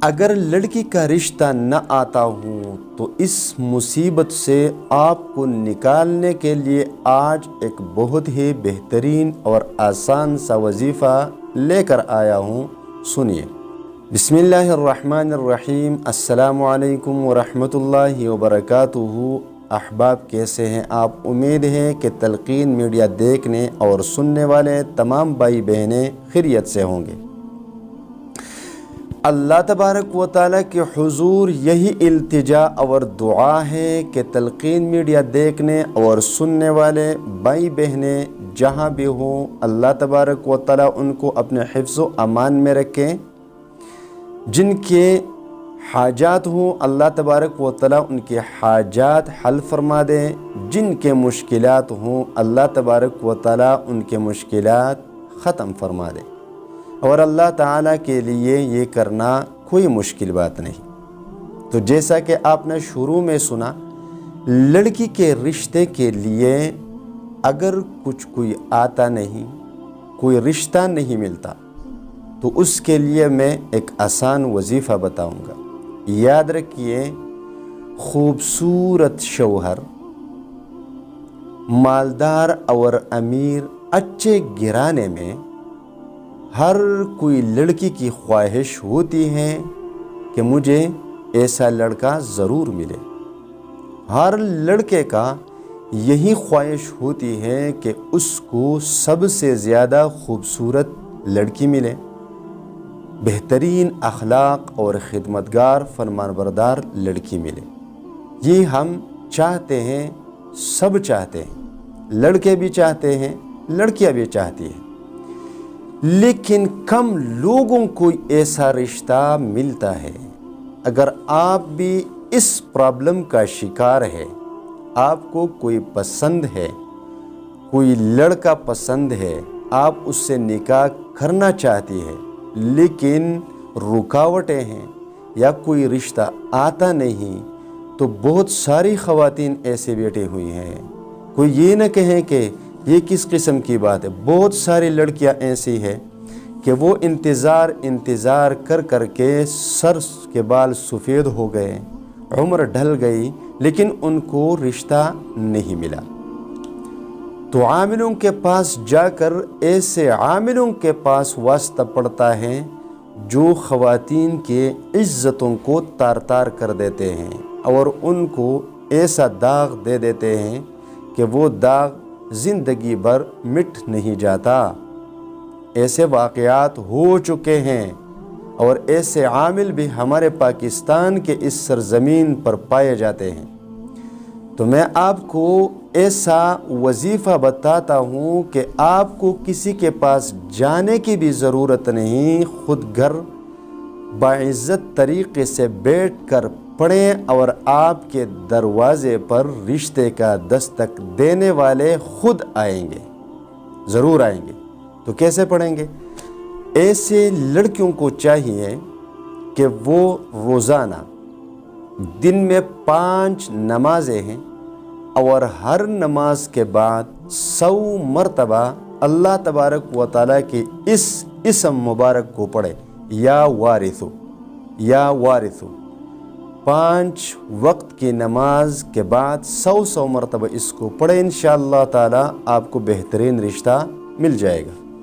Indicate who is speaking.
Speaker 1: اگر لڑکی کا رشتہ نہ آتا ہوں تو اس مصیبت سے آپ کو نکالنے کے لیے آج ایک بہت ہی بہترین اور آسان سا وظیفہ لے کر آیا ہوں، سنیے۔ بسم اللہ الرحمن الرحیم۔ السلام علیکم ورحمۃ اللہ وبرکاتہ۔ احباب، کیسے ہیں آپ؟ امید ہے کہ تلقین میڈیا دیکھنے اور سننے والے تمام بھائی بہنیں خیریت سے ہوں گے۔ اللہ تبارک و تعالیٰ کے حضور یہی التجا اور دعا ہے کہ تلقین میڈیا دیکھنے اور سننے والے بھائی بہنیں جہاں بھی ہوں، اللہ تبارک و تعالیٰ ان کو اپنے حفظ و امان میں رکھیں۔ جن کے حاجات ہوں، اللہ تبارک و تعالیٰ ان کے حاجات حل فرما دیں۔ جن کے مشکلات ہوں، اللہ تبارک و تعالیٰ ان کے مشکلات ختم فرما دیں۔ اور اللہ تعالیٰ کے لیے یہ کرنا کوئی مشکل بات نہیں۔ تو جیسا کہ آپ نے شروع میں سنا، لڑکی کے رشتے کے لیے اگر کوئی آتا نہیں، کوئی رشتہ نہیں ملتا، تو اس کے لیے میں ایک آسان وظیفہ بتاؤں گا۔ یاد رکھیے، خوبصورت شوہر، مالدار اور امیر، اچھے گھرانے میں ہر کوئی لڑکی کی خواہش ہوتی ہے کہ مجھے ایسا لڑکا ضرور ملے۔ ہر لڑکے کا یہی خواہش ہوتی ہے کہ اس کو سب سے زیادہ خوبصورت لڑکی ملے، بہترین اخلاق اور خدمتگار فرمانبردار لڑکی ملے۔ یہ ہم چاہتے ہیں، سب چاہتے ہیں، لڑکے بھی چاہتے ہیں، لڑکیاں بھی چاہتی ہیں، لیکن کم لوگوں کو ایسا رشتہ ملتا ہے۔ اگر آپ بھی اس پرابلم کا شکار ہے، آپ کو کوئی پسند ہے، کوئی لڑکا پسند ہے، آپ اس سے نکاح کرنا چاہتی ہے، لیکن رکاوٹیں ہیں یا کوئی رشتہ آتا نہیں، تو بہت ساری خواتین ایسے بیٹھی ہوئی ہیں۔ کوئی یہ نہ کہیں کہ یہ کس قسم کی بات ہے۔ بہت ساری لڑکیاں ایسی ہیں کہ وہ انتظار کر کے سر کے بال سفید ہو گئے، عمر ڈھل گئی، لیکن ان کو رشتہ نہیں ملا۔ تو عاملوں کے پاس جا کر ایسے عاملوں کے پاس واسطہ پڑتا ہے جو خواتین کے عزتوں کو تار تار کر دیتے ہیں اور ان کو ایسا داغ دے دیتے ہیں کہ وہ داغ زندگی بھر مٹ نہیں جاتا۔ ایسے واقعات ہو چکے ہیں اور ایسے عامل بھی ہمارے پاکستان کے اس سرزمین پر پائے جاتے ہیں۔ تو میں آپ کو ایسا وظیفہ بتاتا ہوں کہ آپ کو کسی کے پاس جانے کی بھی ضرورت نہیں، خود گھر باعزت طریقے سے بیٹھ کر پڑھیں اور آپ کے دروازے پر رشتے کا دستک دینے والے خود آئیں گے، ضرور آئیں گے۔ تو کیسے پڑھیں گے؟ ایسے لڑکیوں کو چاہیے کہ وہ روزانہ دن میں 5 نمازیں ہیں اور ہر نماز کے بعد 100 مرتبہ اللہ تبارک و تعالیٰ کی اس اسم مبارک کو پڑھے، یا وارثو، یا وارثو۔ 5 وقت کی نماز کے بعد 100 مرتبہ اس کو پڑھے، انشاءاللہ تعالیٰ آپ کو بہترین رشتہ مل جائے گا۔